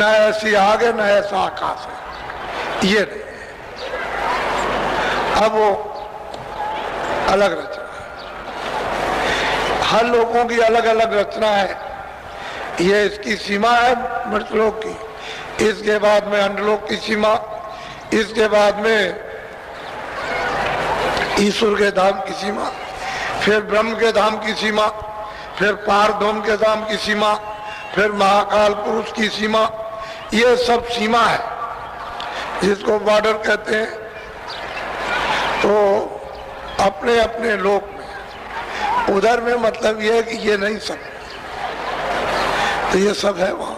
न ऐसी आग है न ऐसा आकाश है, ये नहीं। अब वो अलग रचना है, हर लोगों की अलग अलग रचना है। ये इसकी सीमा है मृतलोक की, इसके बाद में अंडलोक की सीमा, इसके बाद में ईश्वर के धाम की सीमा, फिर ब्रह्म के धाम की सीमा, फिर पारधोम के धाम की सीमा, फिर महाकाल पुरुष की सीमा। ये सब सीमा है जिसको बॉर्डर कहते हैं। तो अपने अपने लोक में, उधर में मतलब ये है कि ये नहीं सब, तो ये सब है वहाँ।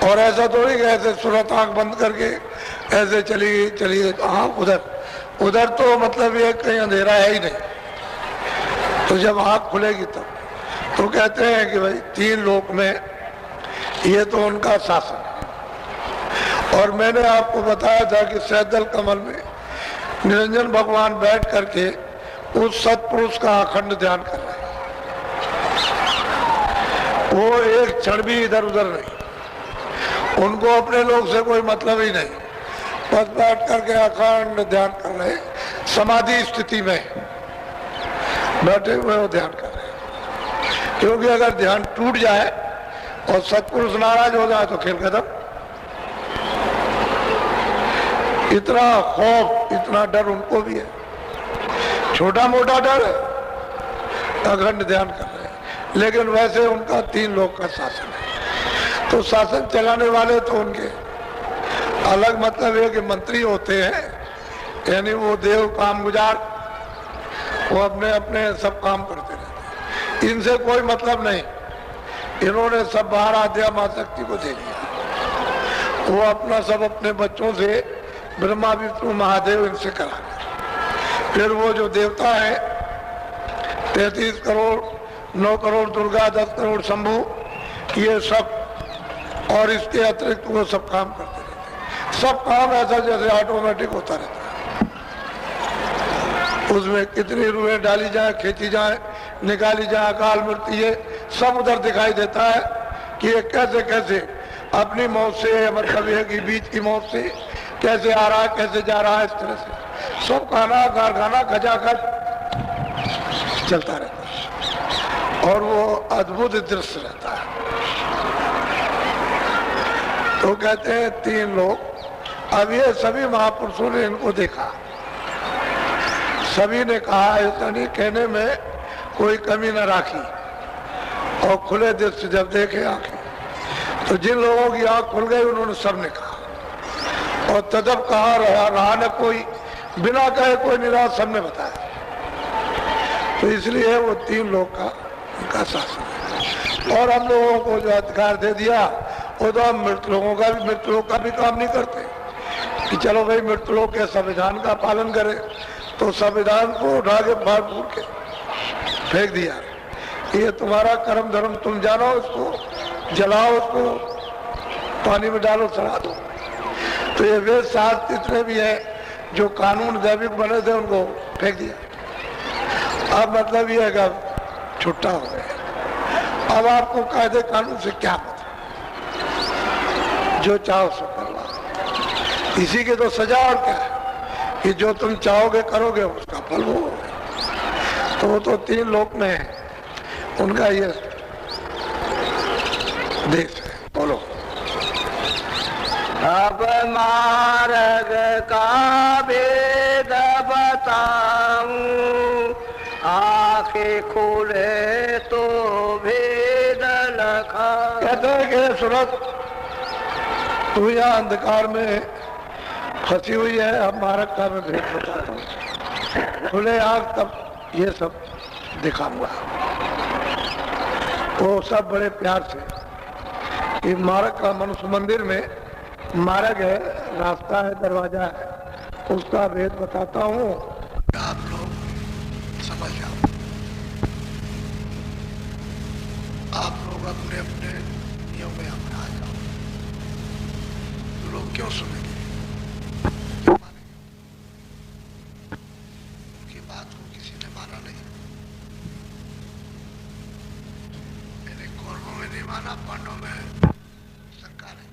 और ऐसा थोड़ी कि ऐसे सूरत आंख बंद करके ऐसे चली चली, हाँ उधर तो मतलब ये कहीं अंधेरा है ही नहीं। तो जब आंख खुलेगी तब तो कहते हैं कि भाई तीन लोक में ये तो उनका शासन है। और मैंने आपको बताया था कि सैदल कमल में निरंजन भगवान बैठ करके उस सत्पुरुष का अखंड ध्यान कर रहे हैं। वो एक क्षण भी इधर उधर नहीं, उनको अपने लोग से कोई मतलब ही नहीं, बस बैठ करके अखंड ध्यान कर रहे हैं। समाधि स्थिति में बैठे हुए वो ध्यान कर रहे हैं। क्योंकि अगर ध्यान टूट जाए और सत्पुरुष नाराज हो जाए तो खेल खत्म। इतना खौफ, इतना डर उनको भी है, छोटा मोटा डर है, अखंड ध्यान कर रहे हैं। लेकिन वैसे उनका तीन लोग का शासन है। तो शासन चलाने वाले तो उनके अलग मतलब है कि मंत्री होते हैं, यानी वो देव काम गुजार, वो अपने अपने सब काम करते रहते हैं, इनसे कोई मतलब नहीं। इन्होंने सब बाहर आद्या मां शक्ति को दे दिया, वो अपना सब अपने बच्चों से ब्रह्मा विष्णु महादेव इनसे करा। फिर वो जो देवता है 33 करोड़ 9 करोड़ दुर्गा, 10 करोड़ शंभु, ये सब, और इसके अतिरिक्त वो सब काम करते रहते हैं। सब काम ऐसा जैसे ऑटोमेटिक होता रहता है। उसमें कितनी रुएं डाली जाए, खींची जाए, निकाली जाए, अकाल मृत्यु, ये सब उधर दिखाई देता है कि ये कैसे कैसे अपनी मौत से, मतलब ये कि बीच की मौत से कैसे आ रहा है, कैसे जा रहा है, इस तरह से सब खाना कारखाना खचाखच चलता रहता है। और वो अद्भुत दृश्य रहता है। तो कहते हैं तीन लोग। अब ये सभी महापुरुषों ने इनको देखा, सभी ने कहा, ऐसा नहीं कहने में कोई कमी न राखी, और खुले दिल से जब देखे आंखें, तो जिन लोगों की आंख खुल गई उन्होंने सबने कहा। और तदब कहा रहा न कोई, बिना कहे कोई निराश, सबने बताया। तो इसलिए वो तीन लोग का उनका शासन है। और हम लोगों को जो अधिकार दे दिया, वो तो हम मृत लोगों का भी काम नहीं करते कि चलो भाई मृत लोग के संविधान का पालन करें। तो संविधान को उठा के फाड़ फूट के फेंक दिया। ये तुम्हारा कर्म धर्म, तुम जानो, उसको जलाओ, उसको पानी में डालो, सड़ा दो। तो ये वेद शास्त्र जितने भी है जो कानून दैविक बने थे उनको फेंक दिया। अब मतलब ये है कि छुट्टा हो गया। अब आपको कायदे कानून से क्या मतलब, जो चाहो सो कर लो। इसी की तो सजा और क्या है कि जो तुम चाहोगे करोगे उसका फल वो। तो वो तो तीन लोक में है, उनका ये देश है। बोलो। अब मार्ग का भेद बताऊं, आंखें खोले तो भेद लखा। कहते हैं कि सूरत तू यहाँ अंधकार में फंसी हुई है, अब मार्ग का मैं भेद बताता हूँ। खुले आँख तब ये सब दिखाऊंगा। वो सब बड़े प्यार से, ये मार्ग का मनुष्य मंदिर में मार्ग है, रास्ता है, दरवाजा है, उसका भेद बताता हूँ, आप लोग समझ जाओ। आप लोग अपने अपने नियम में अपना आ जाओ। लोग क्यों सुनेंगे, क्यों मानेंगे? उनकी बात को किसी ने माना नहीं। मैंने कौरवों में नहीं माना, पांडवों में सरकार है।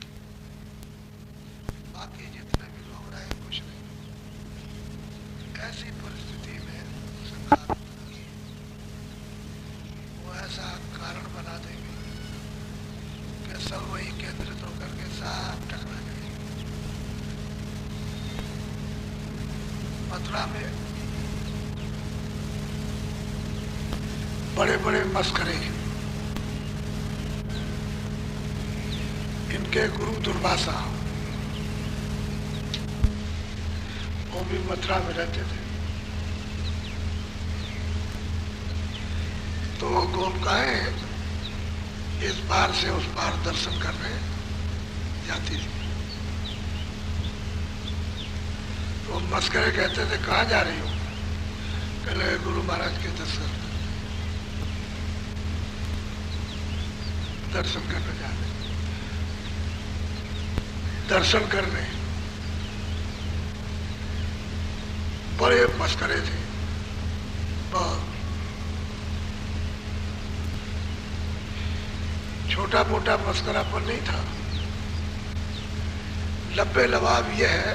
मथुरा में बड़े बड़े मस्करे इनके गुरु दुर्वासा, वो भी मथुरा में रहते थे। तो गोपिकाएं इस पार से उस पार दर्शन करने जाती थी। तो मस्करे कहते थे कहाँ जा रही हो? कहले गुरु महाराज के दर्शन करने जा रहे। दर्शन करने बड़े मस्करे थे, बहुत छोटा मोटा मस्करापन नहीं था। लब्बे लबाब यह है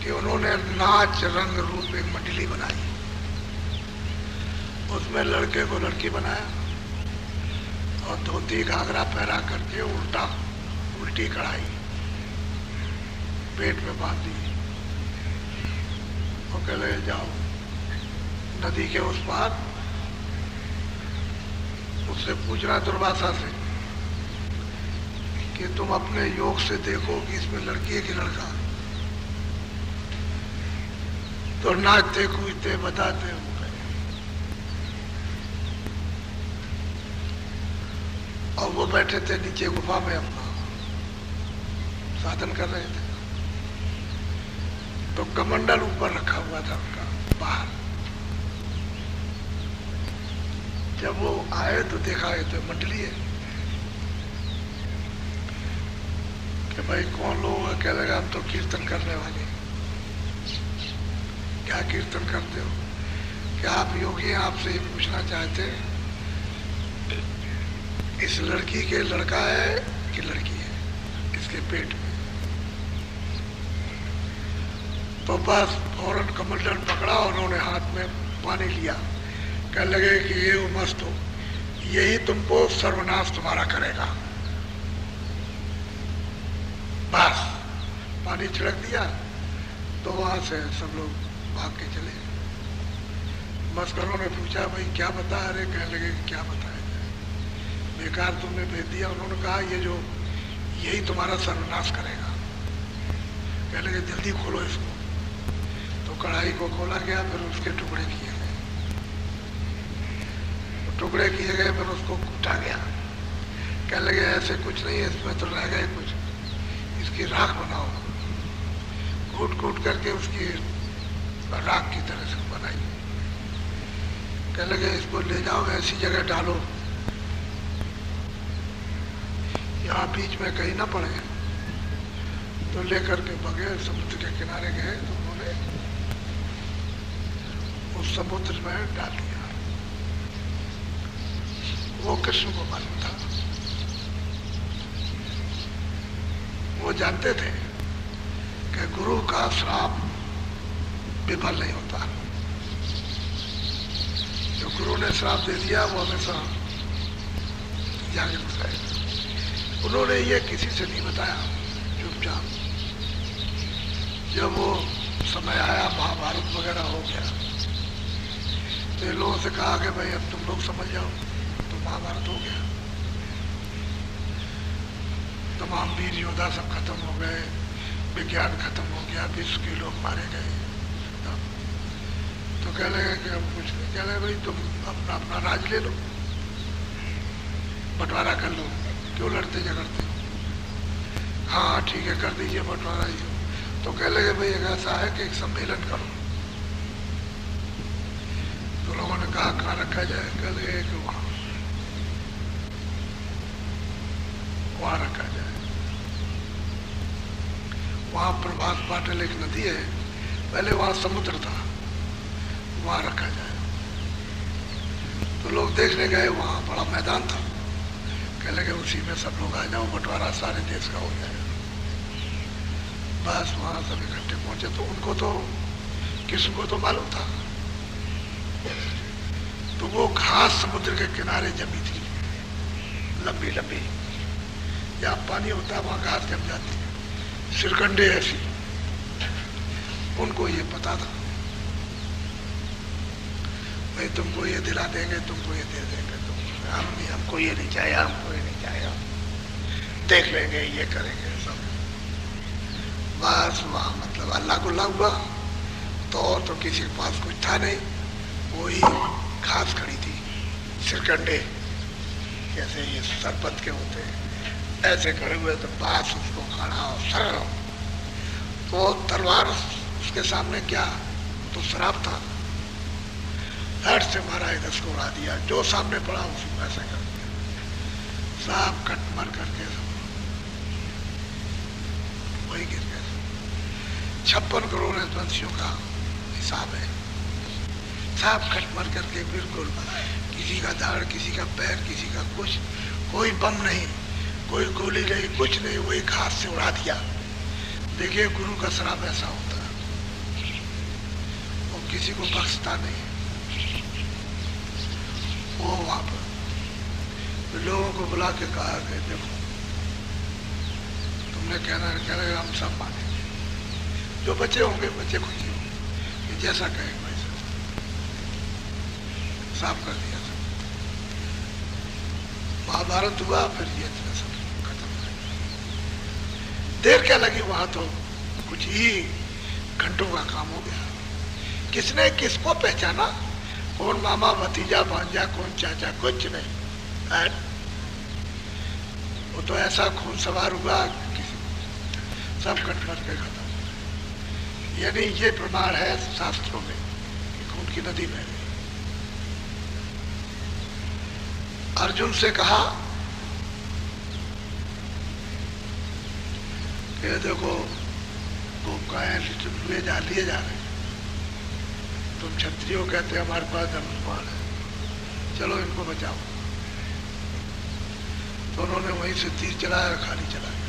कि उन्होंने नाच रंग रूप एक मंडली बनाई, उसमें लड़के को लड़की बनाया और धोती घाघरा पहरा करके उल्टी कढ़ाई पेट में बांध दी और कहले जाओ नदी के उस पार। उससे पूछना दुर्वासा से कि तुम अपने योग से देखो कि इसमें लड़की है कि लड़का। तो नाचते कूदते बताते हो गए और वो बैठे थे नीचे गुफा में, अपना साधन कर रहे थे। तो कमंडल ऊपर रखा हुआ था उनका बाहर। जब वो आए तो देखा है तो मंडली है कि भाई कौन लोग है? क्या लगा हम तो कीर्तन करने वाले। क्या कीर्तन करते हो? क्या आप योगी? आपसे ये पूछना चाहते हैं इस लड़की के लड़का है कि लड़की है इसके पेट में? तो बस फौरन कमंडल पकड़ा और उन्होंने हाथ में पानी लिया। कह लगे कि ये मस्त हो, यही तुमको सर्वनाश तुम्हारा करेगा। बस पानी छिड़क दिया तो वहां से सब लोग भाग के चले। मस्करों ने पूछा भाई क्या बता? अरे कहने लगे क्या बताया जाए, बेकार तुमने भेज दिया। उन्होंने कहा ये जो यही तुम्हारा सर्वनाश करेगा। कहने लगे जल्दी खोलो इसको। तो कढ़ाई को खोला गया, फिर उसके टुकड़े किए गए। टुकड़े किए गए, फिर उसको कूटा गया। कहने लगे ऐसे कुछ नहीं है, इसमें तो रह गए कुछ, इसकी राख बनाओ। कूट कूट करके उसकी राख की तरह से बनाई। कहने लगे इसको ले जाओ, ऐसी जगह डालो यहाँ बीच में कहीं ना पड़े। तो लेकर के बगे समुद्र के किनारे गए तो उन्होंने उस समुद्र में डाल दिया। वो कृष्ण को मालूम था, वो जानते थे कि गुरु का श्राप विफल नहीं होता। जो गुरु ने श्राप दे दिया वो हमेशा जागृत रहेगा। उन्होंने ये किसी से नहीं बताया, चुपचाप। जब वो समय आया, महाभारत वगैरह हो गया, तो लोगों से कहा कि भाई अब तुम लोग समझ जाओ। तो महाभारत हो गया, तमाम वीर योद्धा सब खत्म हो गए, विज्ञान खत्म हो गया, विश्व के लोग मारे गए। तो कह लगे कि अब कुछ नहीं। कह लगे भाई तुम अपना अपना राज ले लो, बंटवारा कर लो, क्यों लड़ते झगड़ते हो? हाँ ठीक है कर दीजिए बंटवारा ही हो। तो कह लगे भाई अगर ऐसा है कि एक सम्मेलन करो। तो लोगों ने कहा कहाँ रखा जाए? कह लगे कि वहां रखा जाए। वहां प्रभास पाटिल एक नदी है, पहले वहां समुद्र था, वहां रखा जाए। तो लोग देखने गए, वहां बड़ा मैदान था। कह लगे उसी में सब लोग आ जाओ, बंटवारा सारे देश का हो जाएगा। बस वहां सब इकट्ठे पहुंचे। तो उनको तो किसी को तो मालूम था। तो वो घास समुद्र के किनारे जमी थी, लंबी लंबी, जहाँ पानी होता है वहां घास जम जाती है, सिरकंडे ऐसी। उनको ये पता था भाई तुमको ये दिला देंगे, तुमको ये दे देंगे, हमको ये नहीं चाहिए, हमको ये नहीं चाहिए, देख लेंगे, ये करेंगे सब। बस वहाँ मतलब अल्लाह को लग हुआ तो किसी के पास कुछ था नहीं, वही घास खड़ी थी, सिरकंडे जैसे ये सरपत के होते हैं ऐसे खड़े हुए, तो पास उसको खड़ा और सर तो तलवार उसके सामने क्या तो शराब था, धड़ से मारा, इधर उसको उड़ा दिया, जो सामने पड़ा उसी को ऐसा कर दिया, सब कट मर करके वही गिर गए। 56 करोड़ वंशियों का हिसाब है, सब कट मर करके बिल्कुल, किसी का दाढ़, किसी का पैर, किसी का कुछ, कोई बम नहीं, कोई गोली नहीं, कुछ नहीं, वही घास से उड़ा दिया। देखिए गुरु का शराब ऐसा होता है, वो किसी को बख्शता नहीं। वो वहां पर लोगों को बुला के कहा कि देखो तुमने कहना हम सब मानेंगे, जो बच्चे होंगे बच्चे खुशी होंगे, जैसा कहेंगे वैसा। साफ कर दिया सब, महाभारत हुआ, फिर ये सब खत्म कर दिया। देर क्या लगी वहां, तो कुछ ही घंटों का काम हो गया। किसने किसको पहचाना, कौन मामा भतीजा भांजा, कौन चाचा, कुछ नहीं। वो तो ऐसा खून सवार हुआ किसी को सब कटमट के खत्म। यानी ये प्रमाण है शास्त्रों में कि खून की नदी बह गई। अर्जुन से कहा कि देखो गोप का लिए जा रहे, तुम क्षत्रियो कहते हैं हमारे पास धनुष्बाण है, चलो इनको बचाओ। तो उन्होंने वहीं से तीर चलाया, खाली चलाया,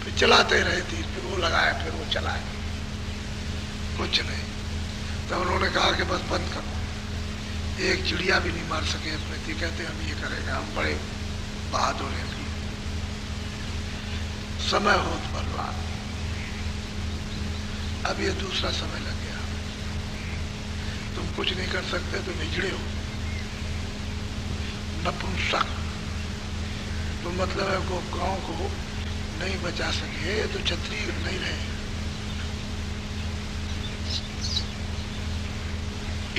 फिर चलाते रहे तीर, फिर वो लगाया, फिर वो चलाया, कुछ नहीं। तो उन्होंने कहा कि बस बंद करो, एक चिड़िया भी नहीं मार सके अपने तीर, कहते हम ये करेंगे, हम बड़े बहादुर हैं। समय हो बलवान, अब ये दूसरा समय लग गया, तुम कुछ नहीं कर सकते, तुम हिजड़े हो, नपुंसक, तो मतलब है को गांव को नहीं बचा सके, तो क्षत्रिय नहीं रहे।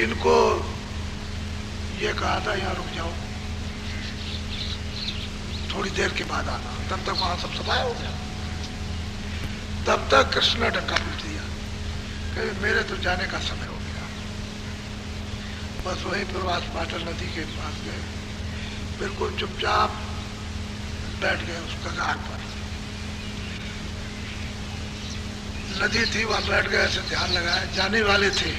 इनको ये कहा था यहाँ रुक जाओ, थोड़ी देर के बाद आना, तब तक वहां सब सफाया हो गया। तब तक कृष्ण ने डंका पीट दिया कि मेरे तो जाने का समय हो गया। बस वहीं प्रवास पाटल नदी के पास गए, बिल्कुल चुपचाप बैठ गए उस कगार पर। नदी थी, वहां बैठ गए, ऐसे ध्यान लगाया, जाने वाले थे।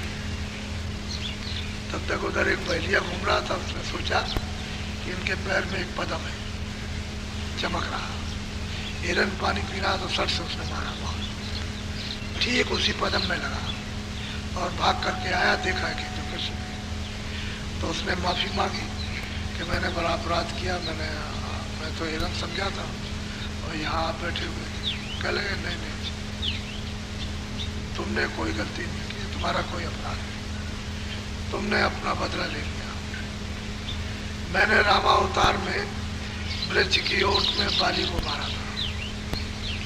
तब तक उधर एक बैलिया घूम रहा था, उसने सोचा कि इनके पैर में एक पदम है, चमक रहा, हिरन पानी पी रहा, तो सट से उसने मारा, ठीक उसी पदम में लगा और भाग करके आया, देखा कि तो कृष्ण। तो उसने माफी मांगी कि मैंने बड़ा अपराध किया, मैं तो हिरन समझा था और यहाँ आप बैठे हुए थे। कह लगे नहीं, तुमने कोई गलती नहीं की, तुम्हारा कोई अपराध नहीं, तुमने अपना बदला ले लिया। मैंने रामावतार में वृक्ष की ओट में बाली को मारा था,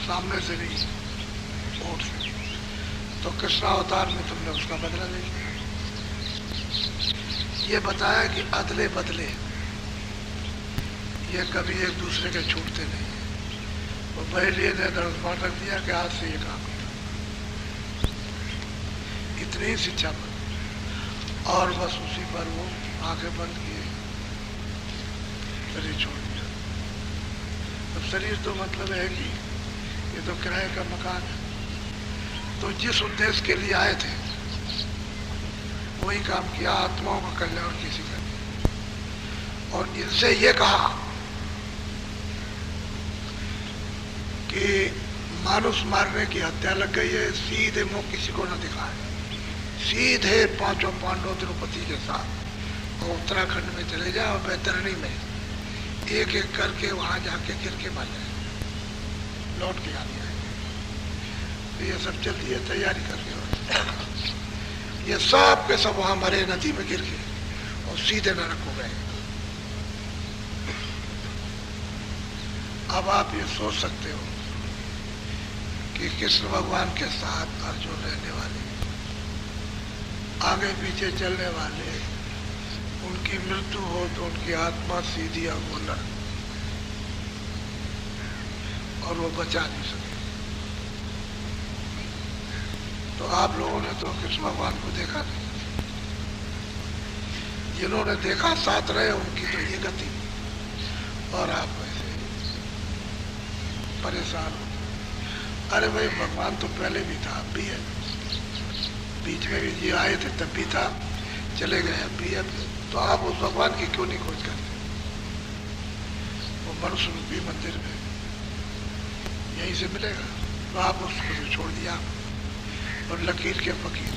सामने से नहीं, ओट से। तो कृष्णावतार में तुमने उसका बदला ले लिया। ये बताया कि अदले बदले ये कभी एक दूसरे के छूटते नहीं है। वो बैलिए ने धनुष्बाण रख दिया कि आज से ये काम किया, इतनी ही शिक्षा पर, और बस उसी पर वो आंखें बंद किए, शरीर छोड़ दिया। अब शरीर तो मतलब है कि ये तो किराए का मकान है, तो जिस उद्देश्य के लिए आए थे वही काम किया, आत्माओं का कल्याण किसी का नहीं। और इनसे ये कहा कि मानुष मारने की हत्या लग गई है, सीधे मुंह किसी को न दिखाए, सीधे 5 पांडव द्रौपदी के साथ और उत्तराखंड में चले जाए और बैतरणी में एक एक करके वहां जाके गिर के मर जाए, लौट के आ जाए। ये सब जल्दी है तैयारी कर रहे हो। ये सब के सब वहां मरे नदी में गिर गए और सीधे नरक हो गए। अब आप ये सोच सकते हो कि कृष्ण भगवान के साथ अर्जुन रहने वाले, आगे पीछे चलने वाले, उनकी मृत्यु हो तो उनकी आत्मा सीधी वो नरक, और वो बचा नहीं सके। तो आप लोगों ने तो कृष्ण भगवान को देखा नहीं, जिन्होंने देखा साथ रहे उनकी तो ये गति, और आप ऐसे परेशान हो। अरे भाई भगवान तो पहले भी था, अब भी है, बीच में भी जी आए थे तब भी था, चले गए अब भी है। तो आप उस भगवान की क्यों नहीं खोज करते? वो मनुष्य रूपी मंदिर में यहीं से मिलेगा, तो आप उसको तो छोड़ दिया और लकीर के फकीर।